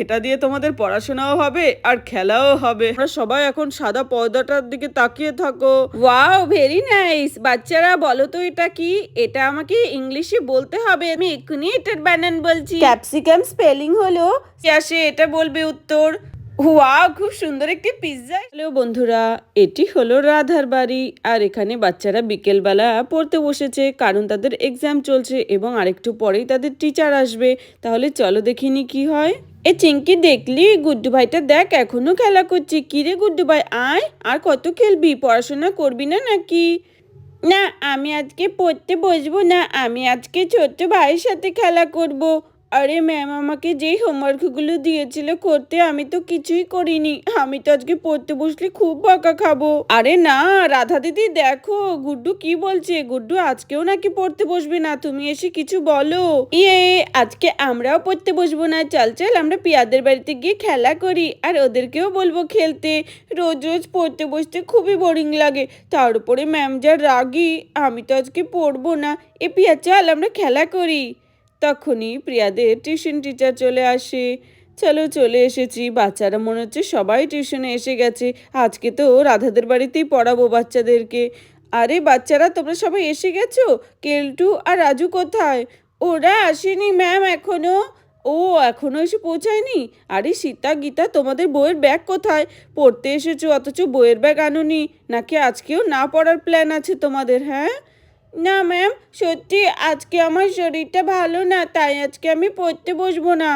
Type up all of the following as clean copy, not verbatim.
এটা দিয়ে তোমাদের পড়াশোনাও হবে আর খেলাও হবে। তোমরা সবাই এখন সাদা পর্দাটার দিকে তাকিয়ে থাকো। Wow, very nice. বাচ্চারা বলো তো এটা কি? এটা আমাকে ইংলিশে বলতে হবে, আমি এক্ষুনি এটার বানান বলছি। ক্যাপসিকাম স্পেলিং হলো কে আসে এটা বলবে উত্তর। ওয়াও, খুব সুন্দর একটি পিৎজা। হ্যালো বন্ধুরা, এটি হলো রাধার বাড়ি। আর এখানে বাচ্চারা বিকেলবেলা পড়তে বসেছে, কারণ তাদের এক্সাম চলছে এবং আরেকটু পরেই তাদের টিচার আসবে। তাহলে চলো দেখিনি কি হয়। এ চিঙ্কি, দেখলি গুড্ডু ভাইটা দেখ এখনো খেলা করছে। কি রে গুড্ডু ভাই, আয়, আর কত খেলবি? পড়াশোনা করবি না নাকি? না, আমি আজকে পড়তে বসবো না, আমি আজকে ছোট্ট ভাইয়ের সাথে খেলা করব। আরে ম্যাম আমাকে যেই হোমওয়ার্কগুলো দিয়েছিল করতে, আমি তো কিছুই করিনি। আমি তো আজকে পড়তে বসলে খুব বকা খাবো। আরে না রাধা দিদি, দেখো গুড্ডু কি বলছে। গুড্ডু আজকেও নাকি পড়তে বসবে না, তুমি এসে কিছু বলো। ইয়ে, আজকে আমরাও পড়তে বসবো না। চল চল, আমরা পিয়াদের বাড়িতে গিয়ে খেলা করি, আর ওদেরকেও বলবো খেলতে। রোজ রোজ পড়তে বসতে খুবই বোরিং লাগে, তার উপরে ম্যাম যা রাগী। আমি তো আজকে পড়বো না। এ পিয়া, চল আমরা খেলা করি। তখনই প্রিয়াদের টিউশন টিচার চলে আসে। চলো চলে এসেছি। বাচ্চারা মনে হচ্ছে সবাই টিউশনে এসে গেছে। আজকে তো রাধাদের বাড়িতেই পড়াবো বাচ্চাদেরকে। আরে বাচ্চারা, তোমরা সবাই এসে গেছো? কেলটু আর রাজু কোথায়? ওরা আসেনি ম্যাম এখনো। ও, এখনো এসে পৌঁছায়নি? আরে সীতা, গীতা, তোমাদের বইয়ের ব্যাগ কোথায়? পড়তে এসেছো অথচ বইয়ের ব্যাগ আনোনি? নাকি আজকেও না পড়ার প্ল্যান আছে তোমাদের? হ্যাঁ? না ম্যাম, সত্যি আজকে আমার শরীরটা ভালো না, তাই আজকে আমি পড়তে বসবো না।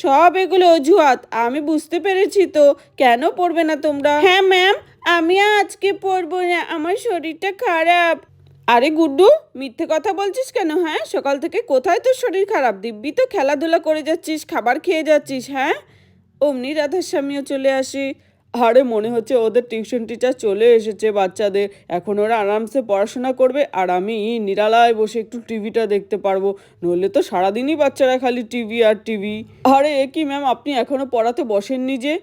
সব এগুলো অজুহাত, আমি বুঝতে পেরেছি তো। কেন পড়বে না তোমরা? হ্যাঁ ম্যাম, আমি আজকে পড়বো না, আমার শরীরটা খারাপ। আরে গুড্ডু, মিথ্যে কথা বলছিস কেন? হ্যাঁ, সকাল থেকে কোথায় তোর শরীর খারাপ? দিব্যি তো খেলাধুলা করে যাচ্ছিস, খাবার খেয়ে যাচ্ছিস। হ্যাঁ? অমনি রাধার স্বামীও চলে আসে। আরে মনে হচ্ছে ওদের টিউশন টিচার চলে এসেছে বাচ্চাদের। এখন ওরা আরামসে পড়াশোনা করবে আর আমি নিরালায় বসে একটু টিভিটা দেখতে পারবো। নইলে তো সারাদিনই বাচ্চারা খালি টিভি আর টিভি। আরে এ কি ম্যাম, আপনি এখনো পড়াতে বসেননি যে?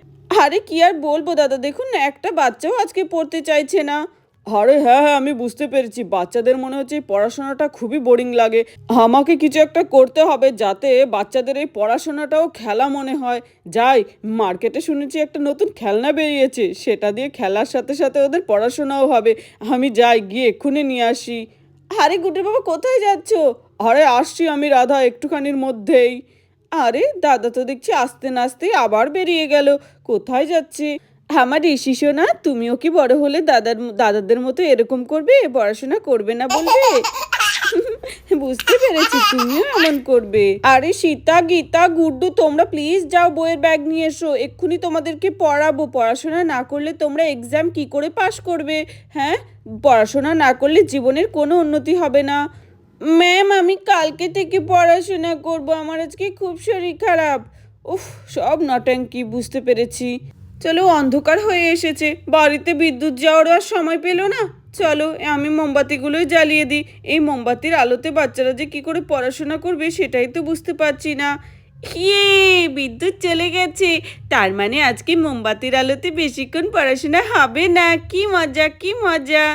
আরে কি আর বলবো দাদা, দেখুন না, একটা বাচ্চাও আজকে পড়তে চাইছে না। আরে হ্যাঁ হ্যাঁ, আমি বুঝতে পেরেছি। বাচ্চাদের মনে হচ্ছে এই পড়াশোনাটা খুবই বোরিং লাগে। আমাকে কিছু একটা করতে হবে যাতে বাচ্চাদের এই পড়াশোনাটাও খেলা মনে হয়। যাই, মার্কেটে শুনেছি একটা নতুন খেলনা বেরিয়েছে, সেটা দিয়ে খেলার সাথে সাথে ওদের পড়াশোনাও হবে। আমি যাই, গিয়ে এক্ষুনি নিয়ে আসি। আরে গুড্ডু বাবা, কোথায় যাচ্ছ? আরে আসছি আমি রাধা, একটুখানির মধ্যেই। আরে দাদা তো দেখছি আসতে না আসতেই আবার বেরিয়ে গেল। কোথায় যাচ্ছে? আমার ঋষি সোনা, তুমিও কি বড় হলে দাদাদের মতো এরকম করবে? পড়াশোনা করবে না বলবে? বুঝতে পেরেছি, তুমিও এমন করবে। আরে সীতা, গীতা, গুড্ডু, তোমরা প্লিজ যাও, বইয়ের ব্যাগ নিয়ে এসো। এক্ষুনি তোমাদেরকে পড়াবো। পড়াশোনা না করলে তোমরা এক্সাম কি করে পাশ করবে? হ্যাঁ, পড়াশোনা না করলে জীবনের কোনো উন্নতি হবে না। ম্যাম, আমি কালকে থেকে পড়াশোনা করব, আমার আজকে খুব শরীর খারাপ। উফ, সব নটাঙ্কি, বুঝতে পেরেছি। চলো, অন্ধকার হয়ে এসেছে, বাড়িতে বিদ্যুৎ যাওয়ার আর সময় পেল না। চলো, আমি মোমবাতিগুলোই জ্বালিয়ে দিই। এই মোমবাতির আলোতে বাচ্চারা যে কি করে পড়াশোনা করবে সেটাই তো বুঝতে পারছি না। ইয়ে, বিদ্যুৎ চলে গেছে, তার মানে আজকে মোমবাতির আলোতে বেশিক্ষণ পড়াশোনা হবে না। কি মজা, কি মজা।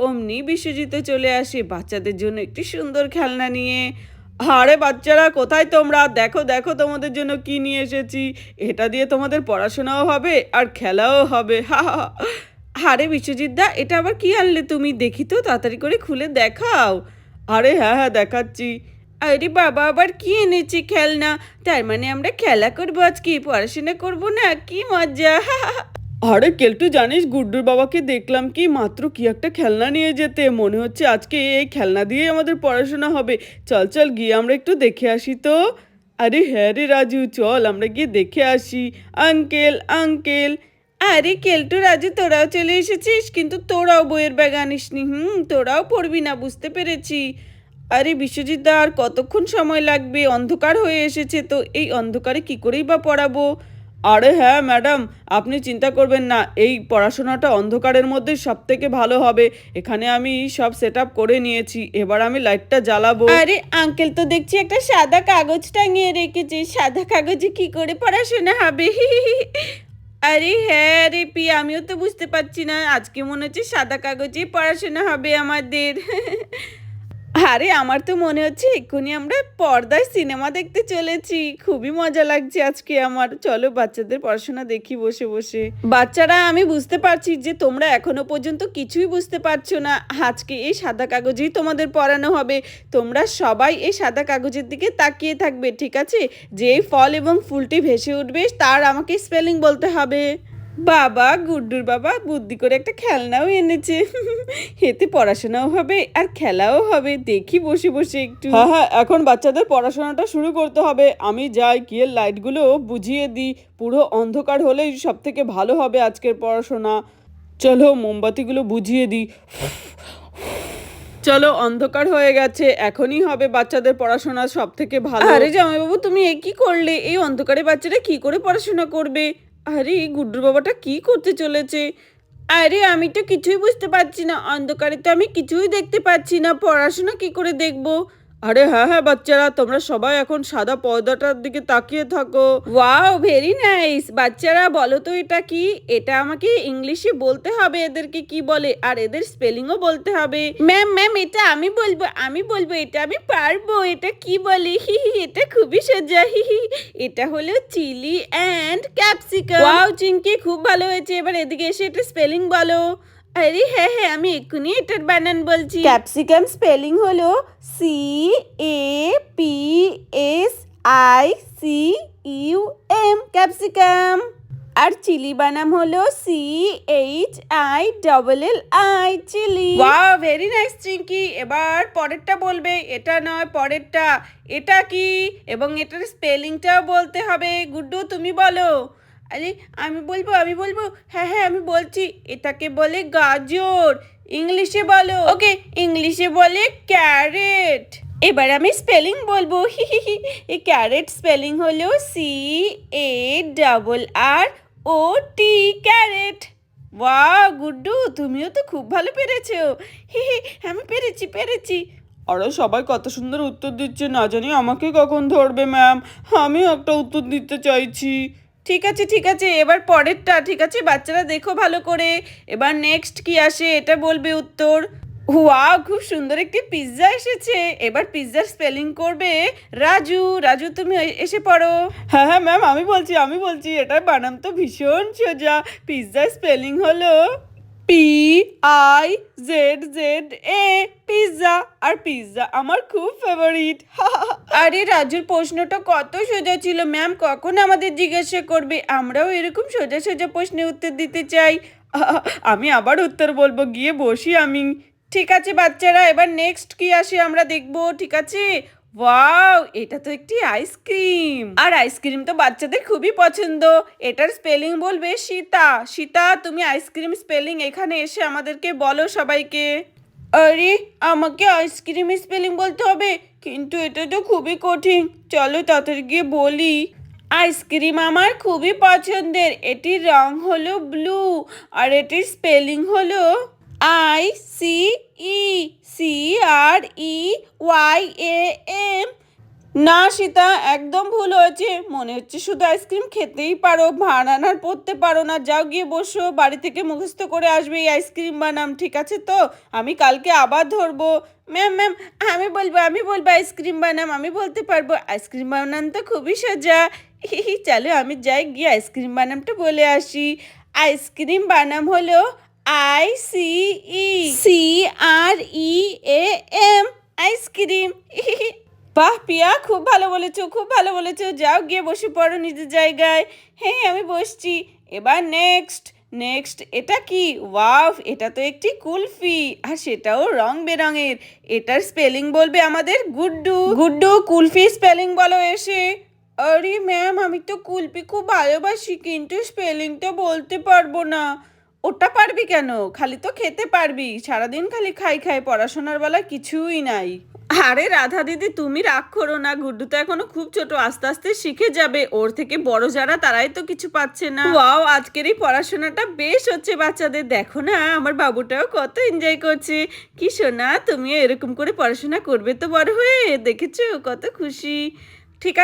অমনি বিশ্বজিৎ চলে আসে বাচ্চাদের জন্য একটি সুন্দর খেলনা নিয়ে। আরে বাচ্চারা, কোথায় তোমরা? দেখো দেখো, তোমাদের জন্য কি নিয়ে এসেছি। এটা দিয়ে তোমাদের পড়াশোনাও হবে আর খেলাও হবে। হা হা। আরে বিশ্বজিৎ দা, এটা আবার কি আনলে তুমি? দেখি তো, তাড়াতাড়ি করে খুলে দেখাও। আরে হ্যাঁ হ্যাঁ, দেখাচ্ছি। আরে বাবা, আবার কি এনেছি খেলনা? তার মানে আমরা খেলা করবো আজকে, পড়াশোনা করব না? কি মজা। আরে কেলটু, জানিস গুড্ডুর বাবাকে দেখলাম কি মাত্র কি একটা খেলনা নিয়ে যেতে। মনে হচ্ছে আজকে এই খেলনা দিয়ে আমাদের পড়াশোনা হবে। চল চল, গিয়ে আমরা একটু দেখে আসি তো। আরে হ্যাঁ রে রাজু, চল আমরা গিয়ে দেখে আসি। Uncle, uncle. আরে কেলটু, রাজু, তোরাও চলে এসেছিস, কিন্তু তোরাও বইয়ের ব্যাগ আনিসনি। তোরাও পড়বি না, বুঝতে পেরেছি। আরে বিশ্বজিৎ দা, আর কতক্ষণ সময় লাগবে? অন্ধকার হয়ে এসেছে তো, এই অন্ধকারে কি করেই বা পড়াবো? আরে হ্যাঁ ম্যাডাম, আপনি চিন্তা করবেন না, এই পড়াশোনাটা অন্ধকারের মধ্যে সব থেকে ভালো হবে। এখানে আমি সব সেট আপ করে নিয়েছি, এবার আমি লাইটটা জ্বালাবো। আরে আঙ্কেল তো দেখছি একটা সাদা কাগজ টাঙিয়ে রেখেছে, সাদা কাগজে কি করে পড়াশোনা হবে? আরে হ্যাঁ রে পিয়া, আমিও তো বুঝতে পারছি না, আজকে মনে হচ্ছে সাদা কাগজে পড়াশোনা হবে আমাদের। আরে আমার তো মনে হচ্ছে এক্ষুনি আমরা পর্দায় সিনেমা দেখতে চলেছি। খুবই মজা লাগছে আজকে আমার। চলো বাচ্চাদের পড়াশোনা দেখি বসে বসে। বাচ্চারা, আমি বুঝতে পারছি যে তোমরা এখনো পর্যন্ত কিছুই বুঝতে পারছো না। আজকে এই সাদা কাগজেই তোমাদের পড়ানো হবে। তোমরা সবাই এই সাদা কাগজের দিকে তাকিয়ে থাকবে, ঠিক আছে? যেই ফল এবং ফুলটি ভেসে উঠবে তার আমাকে স্পেলিং বলতে হবে। বাবা, গুড্ডুর বাবা বুদ্ধি করে একটা খেলনাও এনেছে। এতে পড়াশোনাও হবে আর খেলাও হবে। দেখি বসে বসে একটু। হ্যাঁ হ্যাঁ, এখন বাচ্চাদের পড়াশোনাটা শুরু করতে হবে। আমি যাই, গিয়ে লাইটগুলো বুঝিয়ে দিই। পুরো অন্ধকার হলেই সব থেকে ভালো হবে আজকের পড়াশোনা। চলো মোমবাতিগুলো বুঝিয়ে দিই। চলো, অন্ধকার হয়ে গেছে, এখনই হবে বাচ্চাদের পড়াশোনা সব থেকে ভালো। আরে জামাইবাবু, তুমি এ কি করলে? এই অন্ধকারে বাচ্চারা কি করে পড়াশোনা করবে? আরে গুড্ডুর বাবাটা কি করতে চলেছে? আরে আমি তো কিছুই বুঝতে পারছি না। অন্ধকারে তো আমি কিছুই দেখতে পাচ্ছি না। পড়াশোনা কি করে দেখবো? আরে হ্যাঁ হ্যাঁ বাচ্চারা, তোমরা সবাই এখন সাদা পর্দাটার দিকে তাকিয়ে থাকো। Wow, very nice. বাচ্চারা বলো তো এটা কি? এটা আমাকে ইংলিশে বলতে হবে এদেরকে কি বলে, আর এদের স্পেলিংও বলতে হবে। ম্যাম ম্যাম, এটা আমি বলবো এটা আমি পারবো। এটা কি বলে? হি হি, এটা খুবই সোজা। হি হি, এটা হলো chilli and capsicum. Wow Chinki, খুব ভালো হয়েছে। এবার এদিকে এসে এটা স্পেলিং বলো। আরে হ্যাঁ হ্যাঁ, আমি এক্ষুনি এটার বানান বলছি। ক্যাপসিকাম স্পেলিং হলো CAPSICUM, ক্যাপসিকাম। আর চিলি বানাম হলো CHILLI, chilli. Wow, very nice Chinki. এবার পরেরটা বলবে। এটা নয়, পরেরটা। এটা কি? এবং এটার স্পেলিংটাও বলতে হবে। গুড্ডু, তুমি বলো। আরে আমি বলবো। হ্যাঁ হ্যাঁ, আমি বলছি। এটাকে বলে গাজর। ইংলিশে বলো। ওকে, ইংলিশে বলে ক্যারেট। এবার আমি স্পেলিং বলবো। হি হি হি, এই ক্যারেট স্পেলিং হলো CARROT, ক্যারেট। ওয়াও গুড্ডু, তুমিও তো খুব ভালো পেরেছো। হি হি, আমি পেরেছি। আরে সবাই কত সুন্দর উত্তর দিচ্ছে, না জানি আমাকে কখন ধরবে ম্যাম। আমিও একটা উত্তর দিতে চাইছি। ঠিক আছে, এবার পরেরটা। ঠিক আছে বাচ্চারা, দেখো ভালো করে। এবার নেক্সট কি আসে এটা বলবে উত্তর। ওয়াও, খুব সুন্দর একটি পিৎজা এসেছে। এবার পিৎজার স্পেলিং করবে রাজু, তুমি এসে পড়ো। হ্যাঁ হ্যাঁ ম্যাম, আমি বলছি এটার বানাম তো ভীষণ সোজা। পিৎজার স্পেলিং হলো PIZZA, পিৎজা। আর পিৎজা আমার খুব ফেভারিট। আরে রাজুর প্রশ্নটা কত সোজা ছিল। ম্যাম কখন আমাদের জিজ্ঞাসা করবে? আমরাও এরকম সোজা সোজা প্রশ্নের উত্তর দিতে চাই। আমি আবার উত্তর বলবো, গিয়ে বসি আমি। ঠিক আছে বাচ্চারা, এবার নেক্সট কি আসে আমরা দেখবো, ঠিক আছে? ওয়াও, এটা তো একটি আইসক্রিম। আর আইসক্রিম তো বাচ্চাদের খুবই পছন্দ। এটার স্পেলিং বলবে সীতা, তুমি আইসক্রিম স্পেলিং এখানে এসে আমাদেরকে বলো সবাইকে। আরে, আমাকে আইসক্রিম স্পেলিং বলতে হবে? কিন্তু এটা তো খুবই কঠিন। চলো তাড়াতাড়ি গিয়ে বলি। আইসক্রিম আমার খুবই পছন্দের। এটির রং হলো ব্লু, আর এটির স্পেলিং হলো ICECREYAM। না সীতা, একদম ভুল হয়েছে। মনে হচ্ছে শুধু আইসক্রিম খেতেই পারো, বানানার পড়তে পারো না। যাও গিয়ে বসো, বাড়ি থেকে মুখস্থ করে আসবে এই আইসক্রিম বানাম, ঠিক আছে তো? আমি কালকে আবার ধরবো। ম্যাম, আমি বলবো আইসক্রিম বানাম। আমি বলতে পারবো। আইসক্রিম বানাম তো খুবই সোজা। চলো আমি যাই, গিয়ে আইসক্রিম বানামটা বলে আসি। আইসক্রিম বানাম হলো ICECREAM, আইসক্রিম। বাহ পিয়া, খুব ভালো বলেছো। যাও গিয়ে বসে পড়ো নিজের জায়গায়। হ্যাঁ, আমি বসছি। এবার নেক্সট এটা কি? ওয়াও, এটা তো একটি কুলফি, আর সেটাও রং বেরঙের। এটার স্পেলিং বলবে আমাদের গুড্ডু, কুলফি স্পেলিং বলো এসে। আরে ম্যাম, আমি তো কুলফি খুব ভালোবাসি, কিন্তু স্পেলিংটা বলতে পারবো না। ওটা পারবি কেন? খালি তো খেতে পারবি। সারাদিন খালি খাই, পড়াশোনার বেলা কিছুই নাই। আরে রাধা দিদি, তুমি রাগ করো না। গুড্ডু তো এখনো খুব ছোট, আস্তে আস্তে শিখে যাবে। ওর থেকে বড় যারা, তারাই তো কিছু পাচ্ছে না। ওয়াও, আজকের এই পড়াশোনাটা বেশ হচ্ছে বাচ্চাদের। দেখো না, আমার বাবুটাও কত এনজয় করছে। কি সোনা, তুমিও এরকম করে পড়াশোনা করবে তো বড় হয়ে। দেখেছো কত খুশি। ঠিক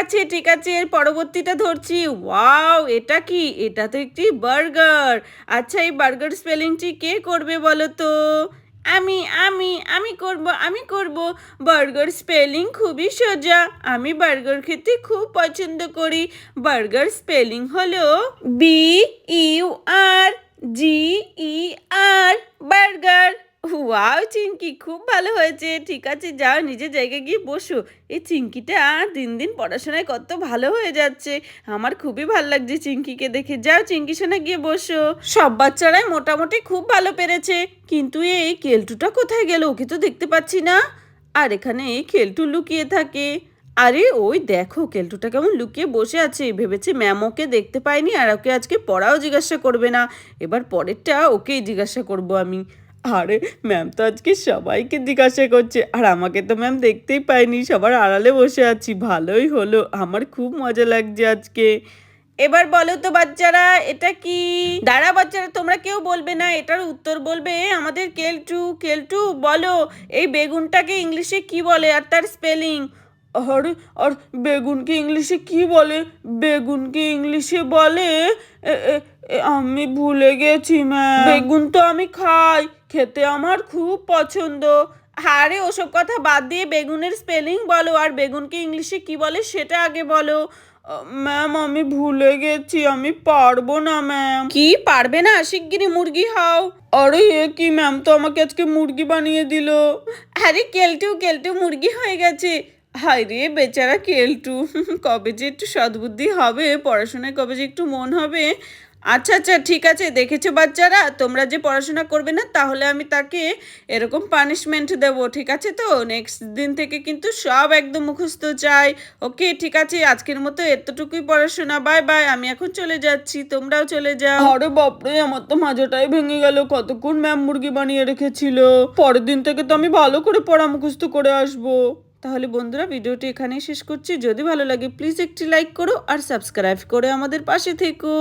আছে, এর পরবর্তীটা ধরছি। ওয়াও, এটা কি? এটা তো একটি বার্গার। আচ্ছা, এই বার্গার স্পেলিংটি কে করবে বলো তো? আমি আমি করব বার্গার স্পেলিং খুবই সোজা, আমি বার্গার খেতে খুব পছন্দ করি। বার্গার স্পেলিং হলো BURGER, বার্গার। ওয়াও চিঙ্কি, খুব ভালো হয়েছে। ঠিক আছে, যাও নিজের জায়গায় গিয়ে বসো। এই চিঙ্কিটা দিন দিন পড়াশোনায় কত ভালো হয়ে যাচ্ছে, আমার খুবই ভালো লাগছে চিঙ্কিকে দেখে। যাও চিঙ্কি সোনা গিয়ে বসো। সব বাচ্চারাই মোটামুটি খুব ভালো পেরেছে, কিন্তু এই কেলটুটা কোথায় গেল? ওকে তো দেখতে পাচ্ছি না। আর এখানে এই কেলটু লুকিয়ে থাকে। আরে ওই দেখো, কেলটুটা কেমন লুকিয়ে বসে আছে, ভেবেছে ম্যাম ওকে দেখতে পায়নি আর ওকে আজকে পড়াও জিজ্ঞাসা করবে না। এবার পরেরটা ওকেই জিজ্ঞাসা করব আমি। আরে ম্যাম তো আজকে সবাইকে জিজ্ঞাসা করছে, আর আমাকে তো ম্যাম দেখতেই পাইনি, সবার আড়ালে বসে আছি। ভালোই হলো, আমার খুব মজা লাগছে আজকে। এবার বলো তো বাচ্চারা, এটা কি? দাঁড়া বাচ্চারা, তোমরা কেউ বলবে না, এটার উত্তর বলবে আমাদের কেলটু। কেলটু বলো, এই বেগুনটাকে ইংলিশে কি বলে আর তার স্পেলিং? আরে আর বেগুনকে ইংলিশে কি বলে? বেগুনকে ইংলিশে বলে আমি ভুলে গেছি ম্যাম। বেগুন তো আমি খাই, খেতে আমার খুব পছন্দ। আরে ওসব কথা বাদ দিয়ে বেগুনের স্পেলিং বলো, আর বেগুনকে ইংলিশে কি বলে সেটা আগে বলো। ম্যাম আমি ভুলে গেছি, আমি পারবো না ম্যাম। কি পারবে না? শিগগিরই মুরগি হও। আরে এ কি, ম্যাম তো আমাকে আজকে মুরগি বানিয়ে দিল। আরে কেলটু কেলটু মুরগি হয়ে গেছে। হায় রে বেচারা কেলটু, কবে যে একটু সদ্বুদ্ধি হবে, পড়াশোনায় কবে যে একটু মন হবে। আচ্ছা আচ্ছা ঠিক আছে, দেখেছো বাচ্চারা, তোমরা যে পড়াশোনা করবে না তাহলে আমি তাকে এরকম পানিশমেন্ট দেবো, ঠিক আছে? তো নেক্সট দিন থেকে কিন্তু সব একদম মুখস্থ চাই। ওকে ঠিক আছে, আজকের মতো এতটুকুই পড়াশোনা। বাই বাই, আমি এখন চলে যাচ্ছি, তোমরাও চলে যাও। আরে বাপরে, আমার তো মাজাটাই ভেঙে গেল, কতক্ষণ ম্যাম মুরগি বানিয়ে রেখেছিল। পরের দিন থেকে তো আমি ভালো করে পড়া মুখস্থ করে আসবো। তাহলে বন্ধুরা, ভিডিওটি এখানেই শেষ করছি। যদি ভালো লাগে প্লিজ একটি লাইক করো আর সাবস্ক্রাইব করে আমাদের পাশে থেকো।